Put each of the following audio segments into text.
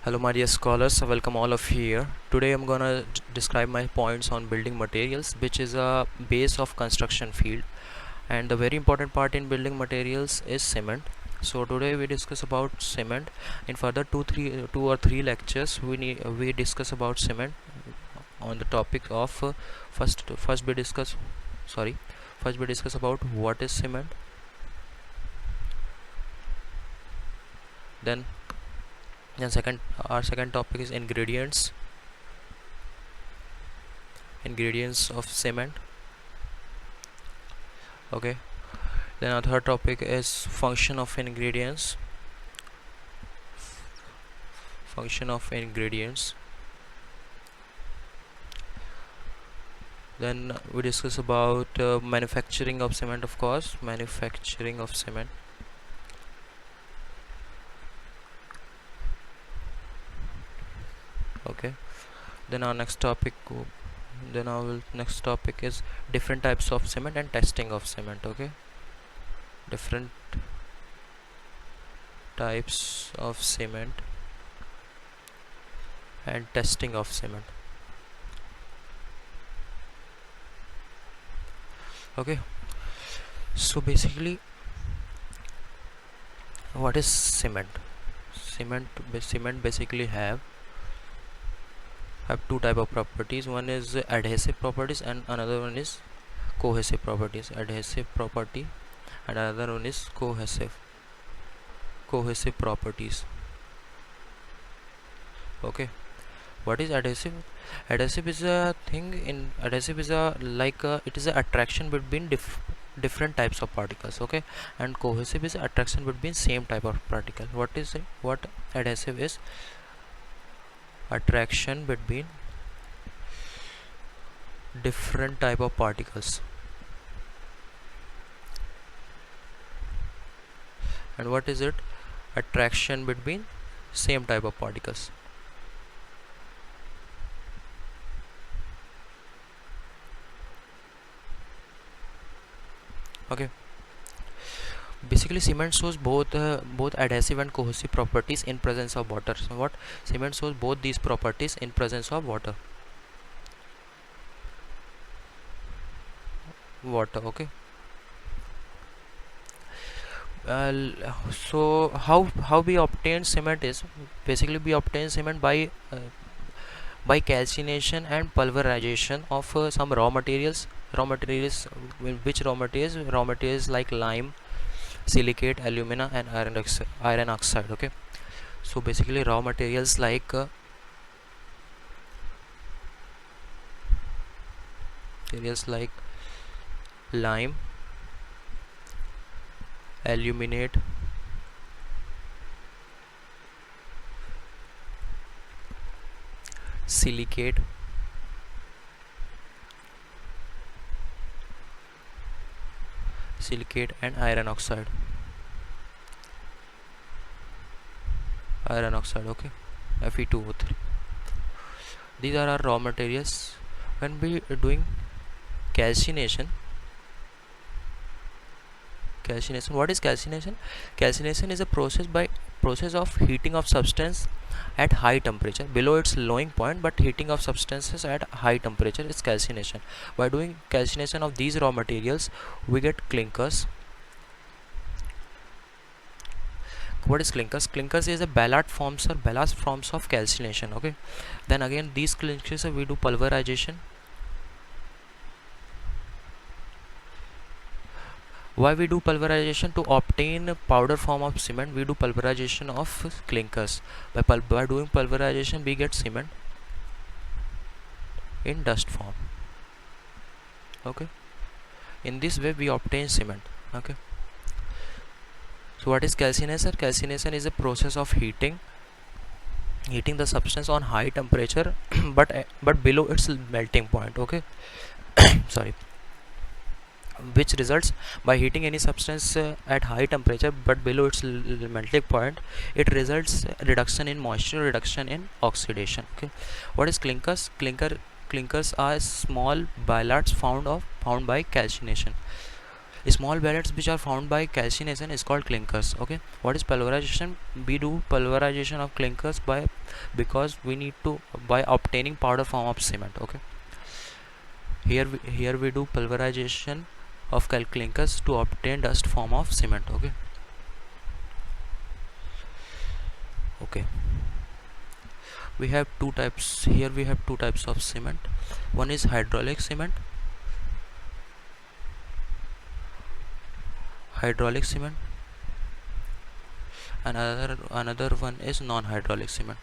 Hello my dear scholars, welcome all of you here. Today I'm gonna describe my points on building materials, which is a base of construction field, and the very important part in building materials is cement. So today we discuss about cement. In further two or three lectures we discuss about cement on the topic of first we discuss sorry first we discuss about what is cement, then second our second topic is ingredients of cement. Okay, then our third topic is function of ingredients. Then we discuss about manufacturing of cement, of course, manufacturing of cement. Okay, then our next topic is different types of cement and testing of cement. Okay, different types of cement and testing of cement. Okay, so basically what is cement basically have two type of properties. One is adhesive properties and another one is cohesive properties. Adhesive property and another one is cohesive properties. Okay, what is adhesive? Adhesive is a thing in adhesive is a it is a attraction between different types of particles. Okay, and cohesive is attraction between same type of particle. What adhesive is? Attraction between different type of particles. And what is it? Attraction between same type of particles. Okay, basically cement shows both adhesive and cohesive properties in presence of water. So what cement shows both these properties in presence of water. Okay, so how we obtain cement is basically we obtain cement by calcination and pulverization of some raw materials. Which raw materials like lime, silicate, alumina and iron oxide. Okay, so basically raw materials like lime, aluminate, silicate, and iron oxide. Okay, Fe2O3. These are our raw materials. When we are doing calcination, what is calcination? Calcination is a process of heating of substance at high temperature below its lowing point, but heating of substances at high temperature is calcination. By doing calcination of these raw materials, we get clinkers. What is clinkers? Clinkers is a ballast forms of calcination. Okay, then again these clinkers we do pulverization. Why we do pulverization? To obtain powder form of cement, we do pulverization of clinkers. By doing pulverization, we get cement in dust form. Okay, in this way we obtain cement. Okay, so what is calcination? Calcination is a process of heating the substance on high temperature but below its melting point. Okay, sorry, which results by heating any substance at high temperature but below its melting point, it results reduction in moisture, reduction in oxidation. Okay, what is clinkers? Clinkers are small ballasts found by calcination. Small pellets which are formed by calcination is called clinkers. Okay, what is pulverization? We do pulverization of clinkers because we need to by obtaining powder form of cement. Okay, here we do pulverization of clinkers to obtain dust form of cement. Okay, we have two types here. We have two types of cement. One is hydraulic cement, and another one is non-hydraulic cement.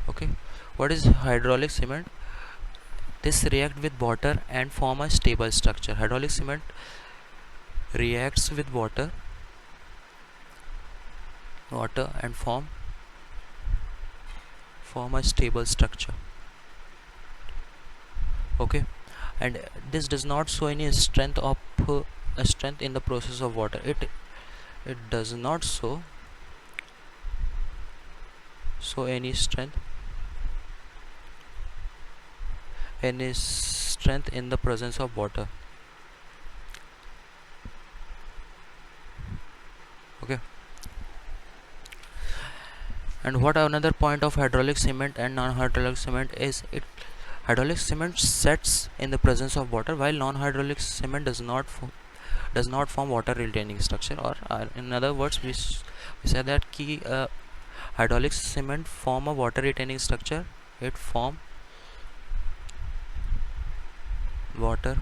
Okay, what is hydraulic cement? This react with water and form a stable structure. Hydraulic cement reacts with water and form a stable structure. Okay, and this does not show any strength in the process of water. It does not show any strength in the presence of water. Okay, and what another point of hydraulic cement and non-hydraulic cement is, hydraulic cement sets in the presence of water, while non-hydraulic cement does not form water retaining structure. Or in other words, we say that hydraulic cement form a water retaining structure. It form water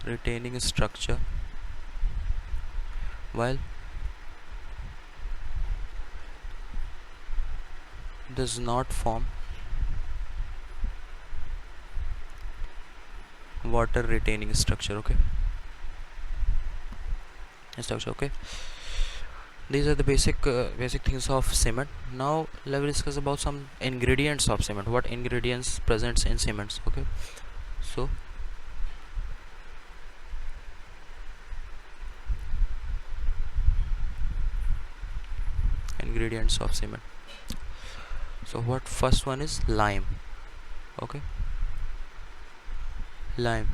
retaining structure, while does not form water retaining structure. Okay, these are the basic things of cement. Now let us discuss about some ingredients of cement. What ingredients presents in cements? Okay, so ingredients of cement. So what first one is lime. Okay, lime,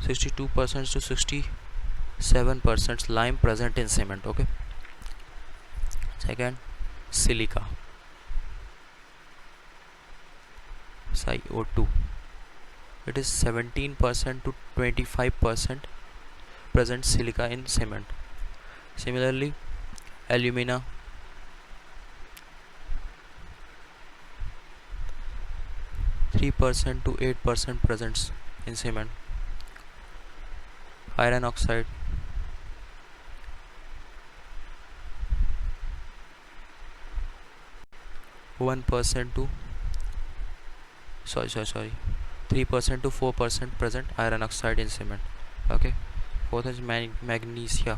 62% to 67% lime present in cement. Okay, second, silica, SiO2, it is 17% to 25% present silica in cement. Similarly, alumina, 3% to 8% present in cement. Iron oxide, 1% to 3% to 4% present iron oxide in cement. Okay, fourth is magnesia,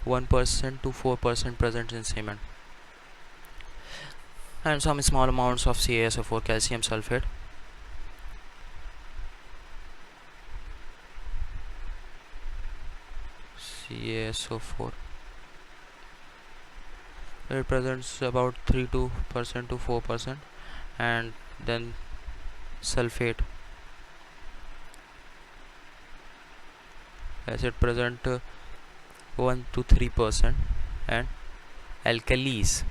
1% to 4% present in cement, and some small amounts of CaSO4, calcium sulfate, CaSO4, it represents about 3% to 4%, and then sulfate, as it present 1 to 3%, and alkalis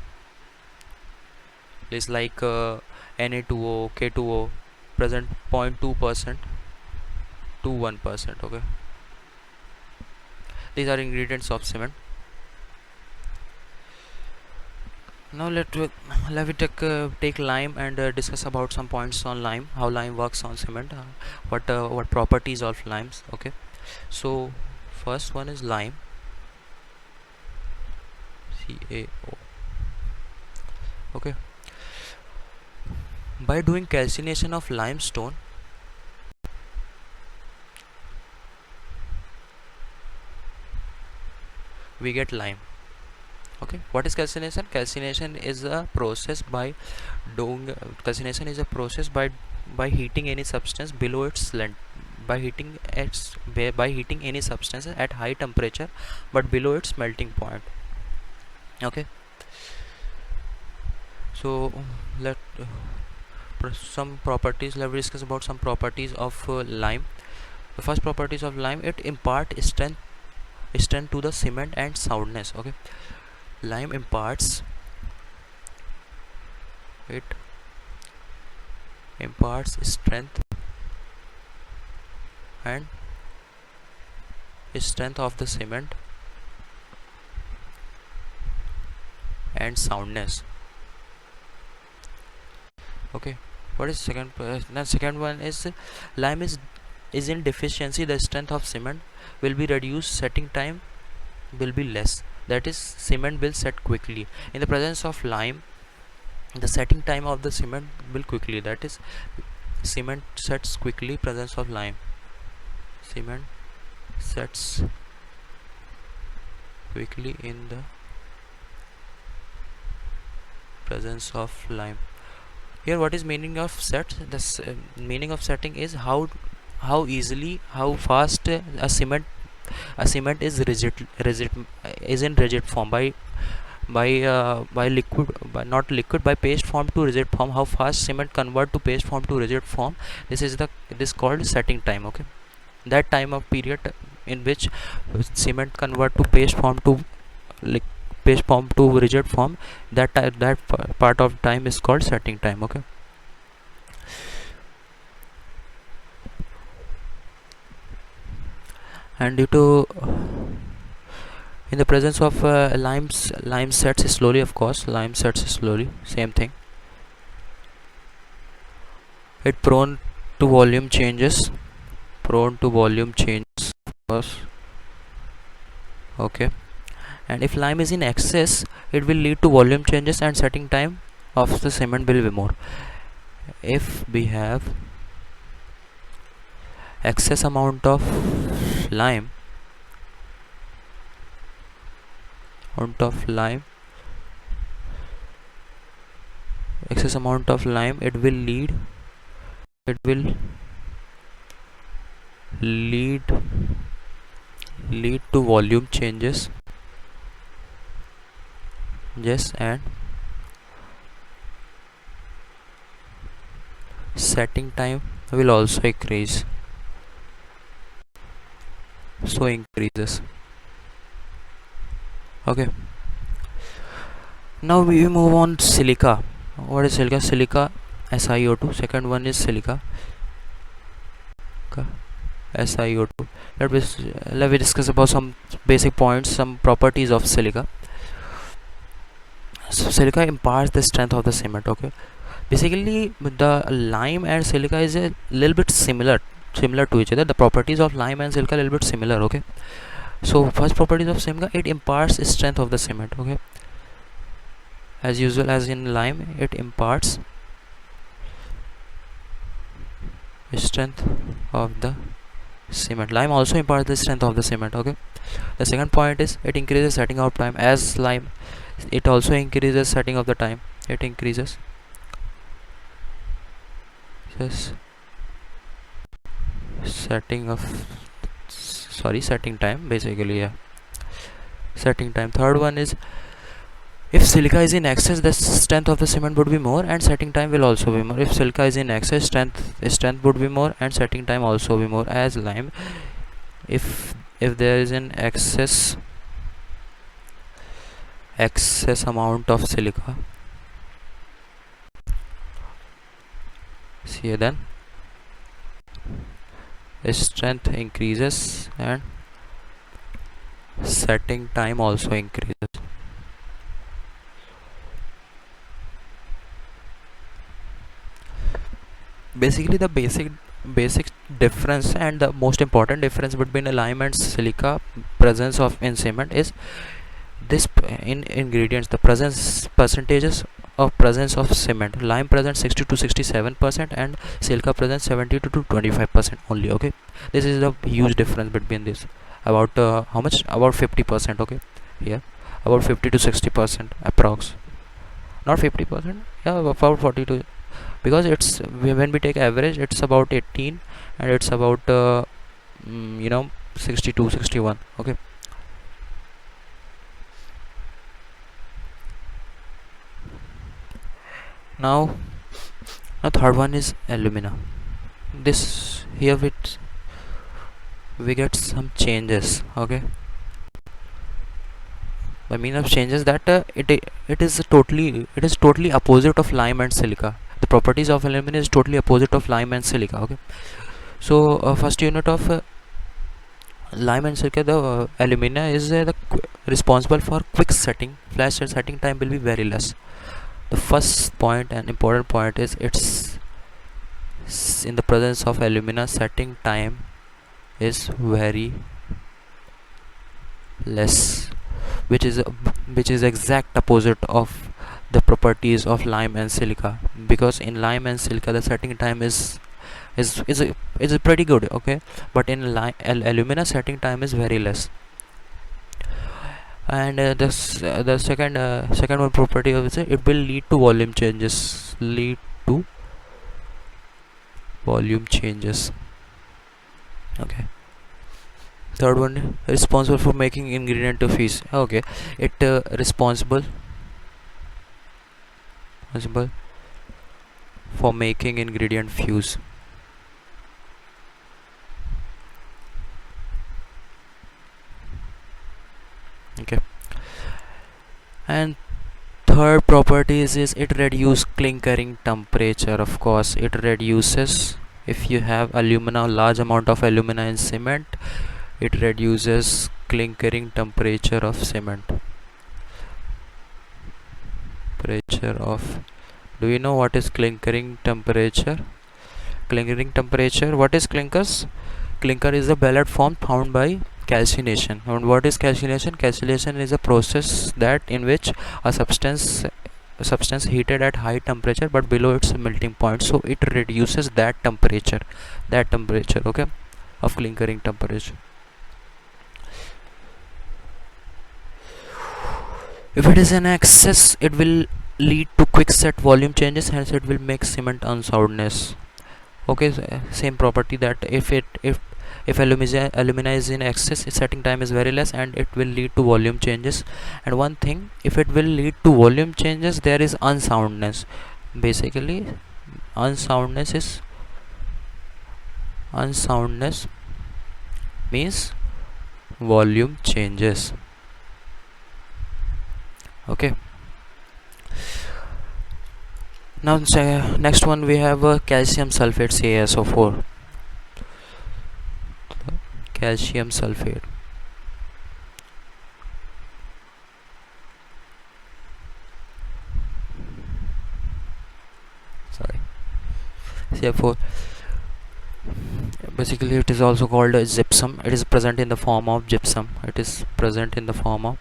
is like Na2O, K2O, present 0.2% to 1%. Okay, these are ingredients of cement. Now let we take lime and discuss about some points on lime, how lime works on cement, what properties of limes. Okay, so first one is lime, CaO. Okay, by doing calcination of limestone, we get lime. Okay, what is calcination? Calcination is a process by heating any substance below its length, by heating any substance at high temperature but below its melting point. Okay, so let some properties, let me discuss about some properties of lime. The first properties of lime, it impart strength to the cement and soundness. Okay, lime it imparts strength and strength of the cement and soundness. Okay, what is second? The second one is lime is in deficiency, the strength of cement will be reduced, setting time will be less, that is cement will set quickly. In the presence of lime, the setting time of the cement will quickly, that is cement sets quickly. Presence of lime, cement sets quickly in the presence of lime. Here, what is meaning of set? The meaning of setting is how easily, how fast a cement is rigid is in rigid form by liquid, by not liquid, by paste form to rigid form. How fast cement convert to paste form to rigid form, this called setting time. Okay, that time of period in which cement convert to paste form to like paste form to rigid form, that part of time is called setting time. Okay, and due to in the presence of lime sets slowly, of course lime sets slowly, same thing. It prone to volume changes, of course. Okay, and if lime is in excess, it will lead to volume changes and setting time of the cement will be more. If we have excess amount of lime amount of lime excess amount of lime, it will lead lead to volume changes, yes, and setting time will also increase, so increases. Okay, now we move on to silica. What is silica? SiO2. Second one is silica, SiO2. Let me discuss about some basic points, some properties of silica. So silica imparts the strength of the cement. Okay, basically the lime and silica is a little bit similar to each other. The properties of lime and silica a little bit similar. Okay, so first properties of silica, it imparts strength of the cement. Okay, as usual as in lime, it imparts strength of the cement. Lime also imparts the strength of the cement. Okay, the second point is it increases setting of time. As lime, it also increases setting of the time. It increases this setting time, basically. Yeah, setting time. Third one is, if silica is in excess, the strength of the cement would be more and setting time will also be more. If silica is in excess, strength would be more and setting time also be more. As lime, if there is an excess amount of silica, see, then strength increases and setting time also increases. Basically the basic difference and the most important difference between a lime and silica presence of in cement is this in ingredients, the percentages of presence of cement. Lime presents 60 to 67% and silica presents 70 to 25% only. Okay, this is the huge difference between this, about how much, about 50%. Okay, here about 50 to 60% approx, not 50%, yeah, about 40 to, because it's when we take average, it's about 18 and it's about 62 61. Okay, Now, the third one is alumina. This here we get some changes. Okay, by mean of changes that it is totally opposite of lime and silica. The properties of alumina is totally opposite of lime and silica. Okay, so first unit of lime and silica, the alumina is responsible for quick setting. Flash and setting time will be very less. The first point and important point is in the presence of alumina, setting time is very less, which is exact opposite of the properties of lime and silica, because in lime and silica the setting time is pretty good. Okay, but in alumina setting time is very less. And the second one property of it will lead to volume changes. Okay, third one, responsible for making ingredient to fuse. Okay, it responsible for making ingredient fuse. Okay, and third properties is it reduces clinkering temperature. Of course, it reduces, if you have alumina, large amount of alumina in cement, it reduces clinkering temperature of cement. Do you know what is clinkering temperature? What is clinkers? Clinker is a pellet form found by calcination. And what is calcination? Calcination is a process that in which a substance heated at high temperature but below its melting point, so it reduces that temperature, okay, of clinkering temperature. If it is an excess, it will lead to quick set volume changes, hence it will make cement unsoundness. Okay, so, same property, that if alumina is in excess, its setting time is very less and it will lead to volume changes. And one thing, if it will lead to volume changes, there is unsoundness. Basically, unsoundness means volume changes. Okay, now next one we have calcium sulfate, CaSO4. Calcium sulfate, CaSO4. Basically, it is also called gypsum. It is present in the form of gypsum. It is present in the form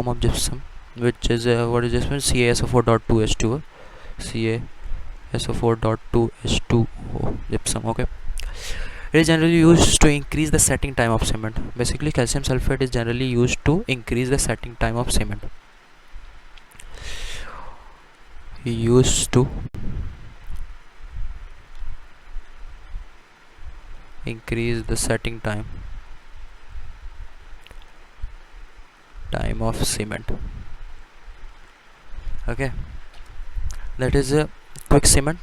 of gypsum, which is what is gypsum? CaSO4.2H2O. CaSO4.2H2O, gypsum. Okay, it is generally used to increase the setting time of cement. Basically, calcium sulfate is generally used to increase the setting time of cement. Used to increase the setting time of cement. Okay, that is a quick cement.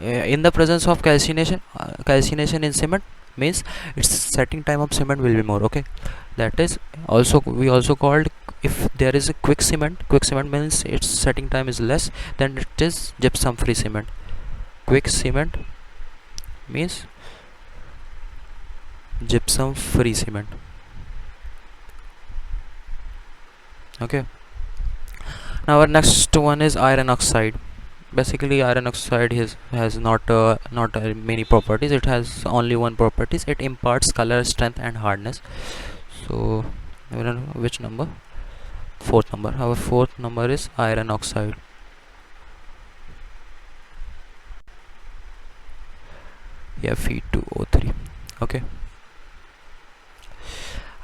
In the presence of calcination in cement means its setting time of cement will be more. Okay, that is also, we also called, if there is a quick cement means its setting time is less, then it is gypsum free cement. Quick cement means gypsum free cement. Okay, now our next one is iron oxide. Basically, iron oxide has not many properties. It has only one properties. It imparts color, strength and hardness. So I don't know which number. Fourth number. Our fourth number is iron oxide. Fe2O3. Okay,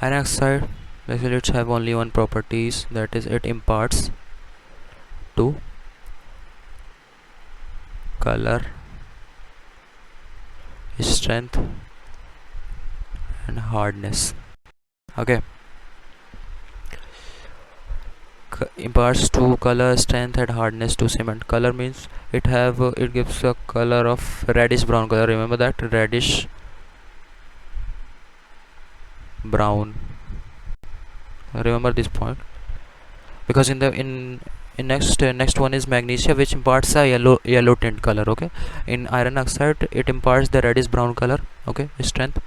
iron oxide, basically it have only one properties, that is it imparts to color, strength and hardness. Okay. Imparts to color, strength and hardness to cement. Color means it gives a color of reddish brown color. Remember that, reddish brown. Remember this point, because in next one is magnesia, which imparts a yellow tint color. Okay, in iron oxide it imparts the reddish brown color. Okay, strength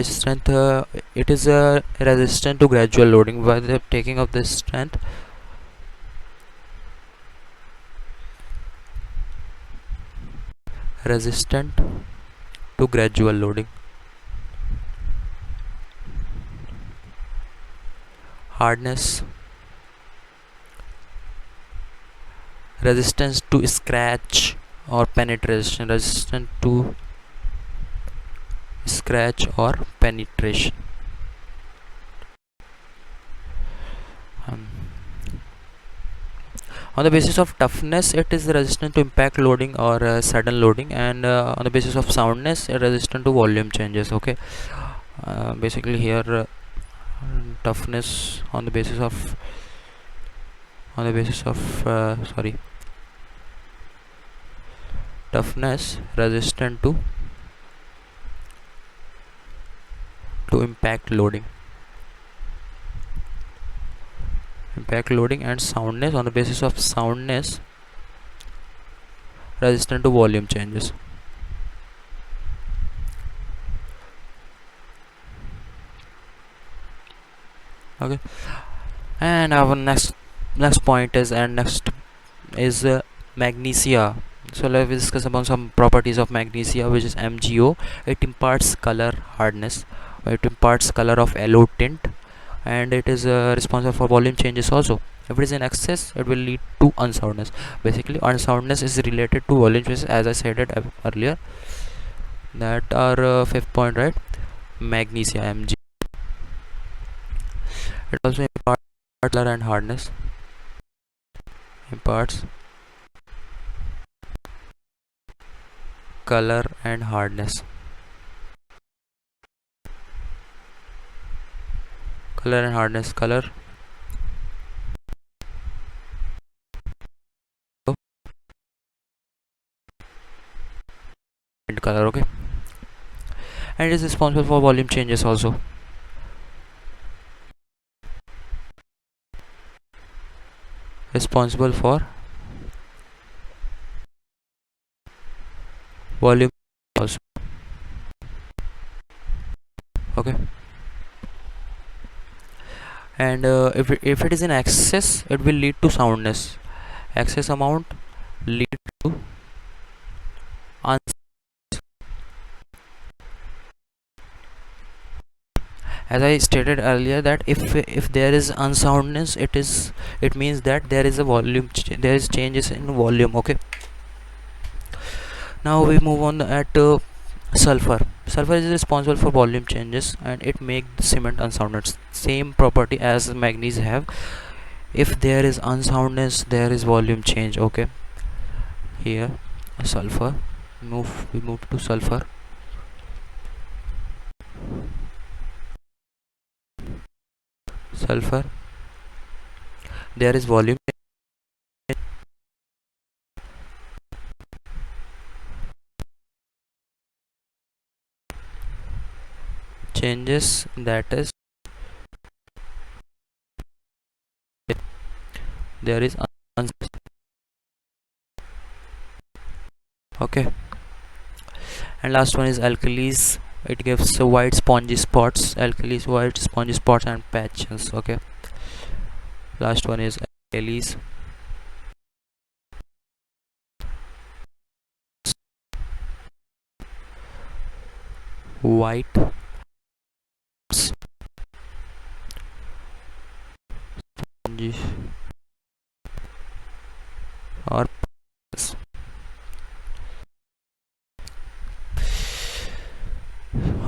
it is resistant to gradual loading. By the taking of this strength, resistant to gradual loading. Hardness, resistance to scratch or penetration. Resistant to scratch or penetration. um, on the basis of toughness, it is resistant to impact loading or sudden loading, and on the basis of soundness, it resistant to volume changes. Okay, basically here toughness on the basis of sorry, toughness resistant to impact loading, and soundness on the basis of soundness resistant to volume changes. Okay, and our next point is magnesia. So let's discuss about some properties of magnesia, which is MgO. It imparts color, hardness. It imparts color of yellow tint, and it is responsible for volume changes also. If it is in excess, it will lead to unsoundness. Basically, unsoundness is related to volume changes, as I said it earlier. That our fifth point, right? Magnesia, Mg. It also imparts color and hardness. Imparts color and hardness. Color and hardness. Color and color. Okay, and it is responsible for volume changes also. Responsible for volume also. Okay, and if it is in excess, it will lead to soundness. Excess amount lead to as I stated earlier, that if there is unsoundness, it means that there is a volume there is changes in volume. Okay, now we move on at sulfur. Sulfur is responsible for volume changes, and it makes cement unsoundness. Same property as manganese have. If there is unsoundness, there is volume change. Okay, here sulfur, we move to sulfur. Sulfur, there is volume changes, that is there is okay. And last one is alkalis. It gives white spongy spots. Alkalis, white spongy spots and patches. Okay, last one is alkalis. White spongy or patches.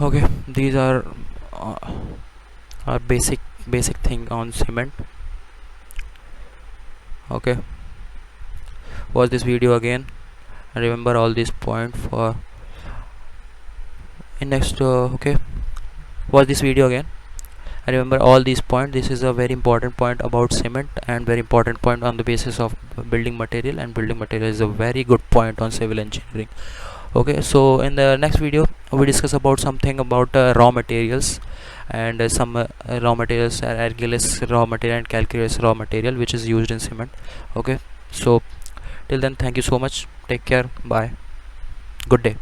Okay, these are basic thing on cement. Okay, watch this video again and remember all these points for in next okay, watch this video again and remember all these points. This is a very important point about cement and very important point on the basis of building material, and building material is a very good point on civil engineering. Okay, so in the next video we discuss about something about raw materials, and some raw materials are argillous raw material and calcareous raw material which is used in cement. Okay, so till then, thank you so much, take care, bye, good day.